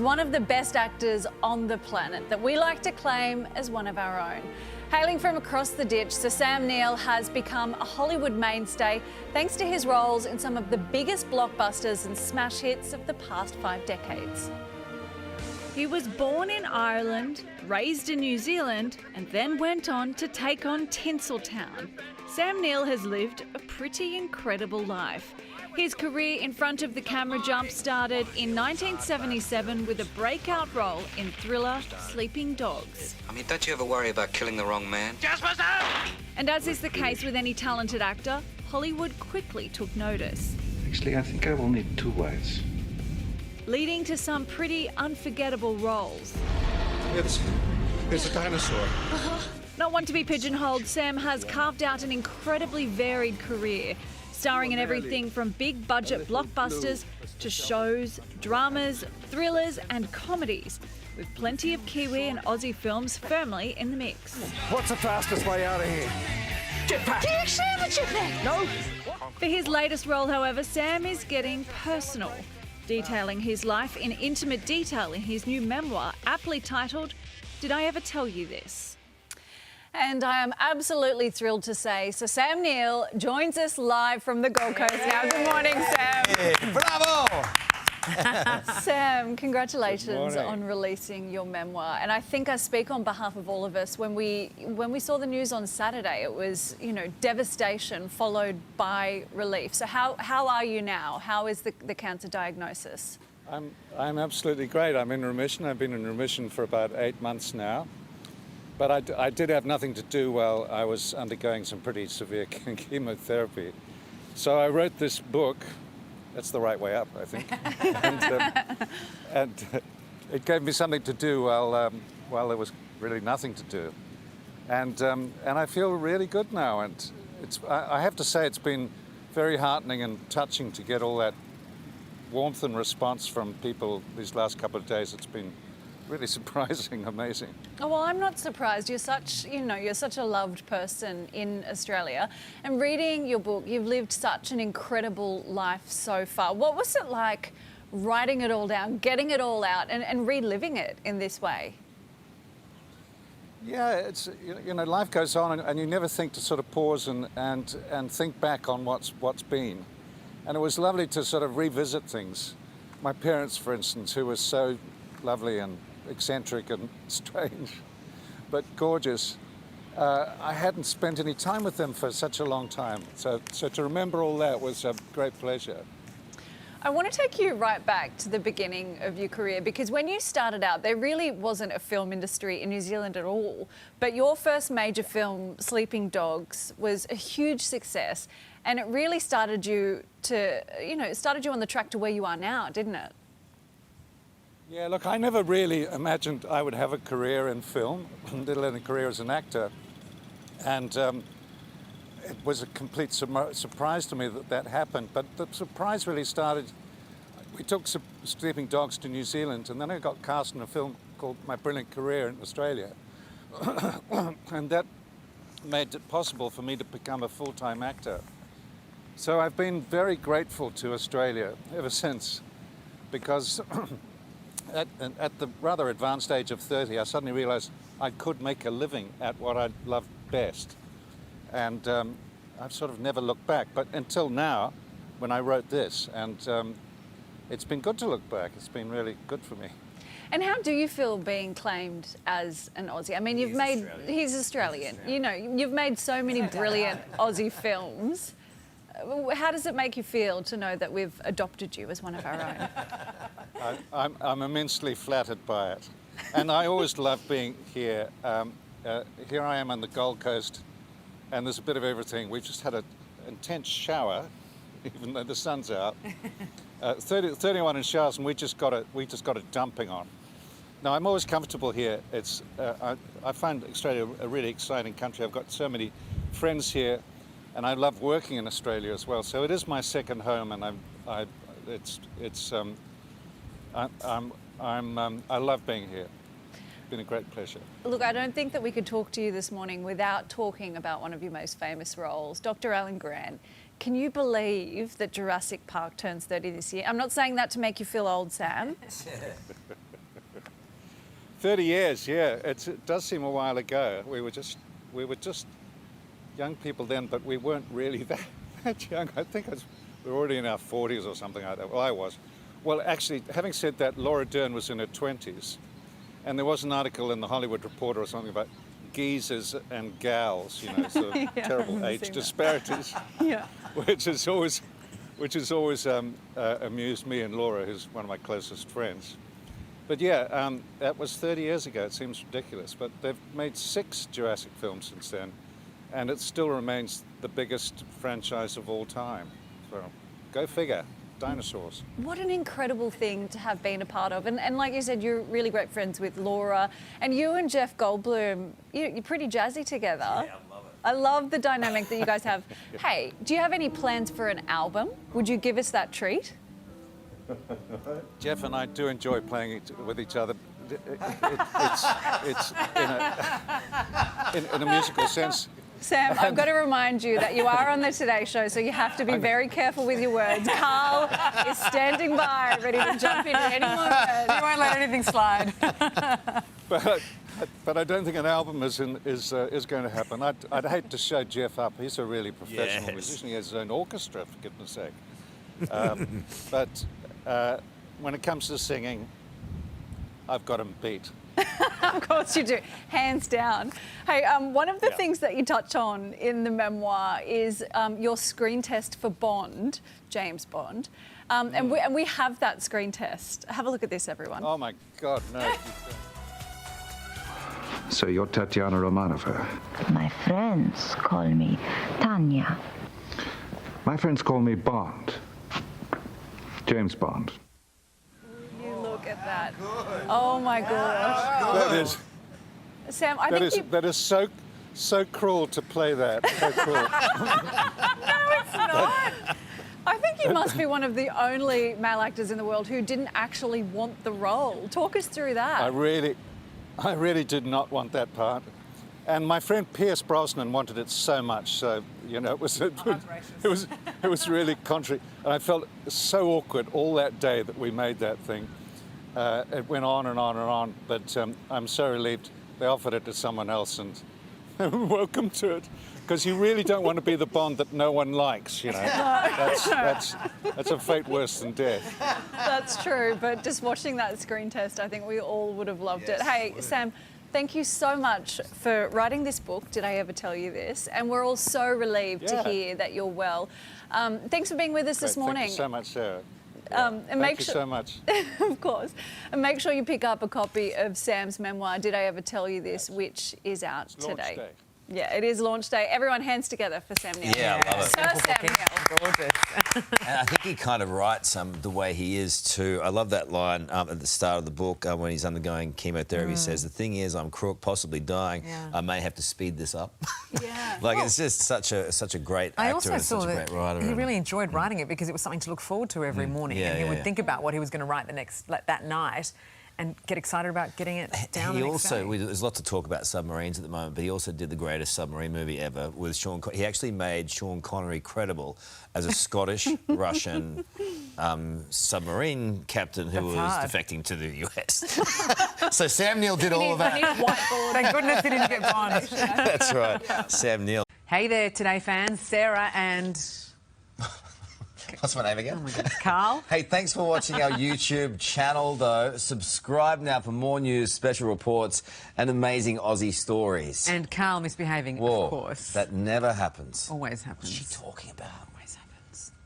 one of the best actors on the planet that we like to claim as one of our own. Hailing from across the ditch, Sir Sam Neill has become a Hollywood mainstay thanks to his roles in some of the biggest blockbusters and smash hits of the past 5 decades. He was born in Ireland, raised in New Zealand, and then went on to take on Tinseltown. Sam Neill has lived a pretty incredible life. His career in front of the camera jump-started in 1977 with a breakout role in thriller Sleeping Dogs. I mean, don't you ever worry about killing the wrong man? And as is the case with any talented actor, Hollywood quickly took notice, Actually, I think I will need 2 wives. leading to some pretty unforgettable roles. It's a dinosaur. Not one to be pigeonholed, Sam has carved out an incredibly varied career, starring in everything from big-budget blockbusters to shows, dramas, thrillers and comedies, with plenty of Kiwi and Aussie films firmly in the mix. What's the fastest way out of here? Jetpack! Do you actually have a jetpack? No? For his latest role, however, Sam is getting personal, detailing his life in intimate detail in his new memoir, aptly titled, Did I Ever Tell You This? And I am absolutely thrilled to say Sir Sam Neill joins us live from the Gold Coast now. Good morning, Sam. Hey, bravo! Sam, congratulations on releasing your memoir. And I think I speak on behalf of all of us when we saw the news on Saturday. It was, devastation followed by relief. So how are you now? How is the cancer diagnosis? I'm absolutely great. I'm in remission. I've been in remission for about 8 months now. But I did have nothing to do while I was undergoing some pretty severe chemotherapy. So I wrote this book. That's the right way up, I think. and it gave me something to do while there was really nothing to do. And I feel really good now. And I have to say it's been very heartening and touching to get all that warmth and response from people these last couple of days. It's been really surprising, amazing. Oh, well, I'm not surprised. You're such a loved person in Australia. And reading your book, you've lived such an incredible life so far. What was it like writing it all down, getting it all out and reliving it in this way? Yeah, it's, life goes on and you never think to sort of pause and think back on what's been. And it was lovely to sort of revisit things. My parents, for instance, who were so lovely and eccentric and strange, but gorgeous. I hadn't spent any time with them for such a long time. So to remember all that was a great pleasure. I want to take you right back to the beginning of your career, because when you started out, there really wasn't a film industry in New Zealand at all. But your first major film, Sleeping Dogs, was a huge success. And it really started you on the track to where you are now, didn't it? Yeah, look, I never really imagined I would have a career in film, let alone a career as an actor. And it was a complete surprise to me that happened. But the surprise really started, we took Sleeping Dogs to New Zealand, and then I got cast in a film called My Brilliant Career in Australia. And that made it possible for me to become a full-time actor. So I've been very grateful to Australia ever since, because at the rather advanced age of 30, I suddenly realized I could make a living at what I loved best. And I've sort of never looked back, but until now, when I wrote this, and it's been good to look back. It's been really good for me. And how do you feel being claimed as an Aussie? I mean, he's Australian. You've made so many brilliant Aussie films. How does it make you feel to know that we've adopted you as one of our own? I'm immensely flattered by it. And I always love being here. Here I am on the Gold Coast, and there's a bit of everything. We've just had an intense shower, even though the sun's out. 31 in showers, and we just got a dumping on. Now, I'm always comfortable here. I find Australia a really exciting country. I've got so many friends here. And I love working in Australia as well. So it is my second home, and I love being here. It's been a great pleasure. Look, I don't think that we could talk to you this morning without talking about one of your most famous roles, Dr. Alan Grant. Can you believe that Jurassic Park turns 30 this year? I'm not saying that to make you feel old, Sam. 30 years, yeah. It does seem a while ago. We were just young people then, but we weren't really that young. I think we were already in our 40s or something like that. Well, I was. Well, actually, having said that, Laura Dern was in her 20s, and there was an article in the Hollywood Reporter or something about geezers and gals, you know, sort of Yeah, terrible I've age seen that. disparities, Yeah. which has always amused me and Laura, who's one of my closest friends. But yeah, that was 30 years ago. It seems ridiculous, but they've made 6 Jurassic films since then, and it still remains the biggest franchise of all time. So, go figure. Dinosaurs. What an incredible thing to have been a part of. And like you said, you're really great friends with Laura. And you and Jeff Goldblum, you're pretty jazzy together. Yeah, I love it. I love the dynamic that you guys have. Hey, do you have any plans for an album? Would you give us that treat? Jeff and I do enjoy playing with each other. It's in a musical sense. Sam, I've got to remind you that you are on the Today Show, so you have to be very careful with your words. Carl is standing by, ready to jump in at any moment. You won't let anything slide. But I don't think an album is going to happen. I'd hate to show Jeff up. He's a really professional musician. He has his own orchestra, for goodness sake. But when it comes to singing, I've got him beat. Of course you do, hands down. Hey, one of the things that you touch on in the memoir is your screen test for Bond, James Bond. And we have that screen test. Have a look at this, everyone. Oh my God, no. So you're Tatiana Romanova. My friends call me Tanya. My friends call me Bond. James Bond. You look at that. Oh my gosh. That is. Sam, I think That is so cruel to play that. So cruel. No, it's not. I think you must be one of the only male actors in the world who didn't actually want the role. Talk us through that. I really did not want that part. And my friend Pierce Brosnan wanted it so much, so you know it was really contrary. And I felt so awkward all that day that we made that thing. It went on and on and on, but I'm so relieved they offered it to someone else, and welcome to it, because you really don't want to be the Bond that no one likes, you know. That's a fate worse than death. That's true, but just watching that screen test, I think we all would have loved it. Hey, Sam, thank you so much for writing this book, Did I Ever Tell You This? And we're all so relieved to hear that you're well. Thanks for being with us this morning. Thank you so much, Sarah. And Thank you so much. Of course. And make sure you pick up a copy of Sam's memoir, Did I Ever Tell You This, which is out today. Launch day. Yeah, it is launch day. Everyone hands together for Sam Neill. Yeah, I love it. Sir Sam Neill. Gorgeous. And I think he kind of writes the way he is too. I love that line at the start of the book when he's undergoing chemotherapy. He says, "The thing is, I'm crook, possibly dying. Yeah. I may have to speed this up." Yeah. Like it's just such a great actor I also and saw such a that great writer. he really enjoyed writing it because it was something to look forward to every morning, Yeah, and he yeah, would yeah. think about what he was going to write that night, and get excited about getting it down. He the next also, day. there's lots of talk about submarines at the moment, but he also did the greatest submarine movie ever with Sean Connery. He actually made Sean Connery credible as a Scottish Russian submarine captain who was hard. defecting to the US. So Sam Neill did all of that. Thank goodness he didn't get Bond. That's right, Sam Neill. Hey there, Today fans. Sarah and What's my name again? oh my God, Carl. Hey, thanks for watching our YouTube channel, though. Subscribe now for more news, special reports, and amazing Aussie stories. And Carl misbehaving, Whoa, of course. that never happens. Always happens. What's she talking about?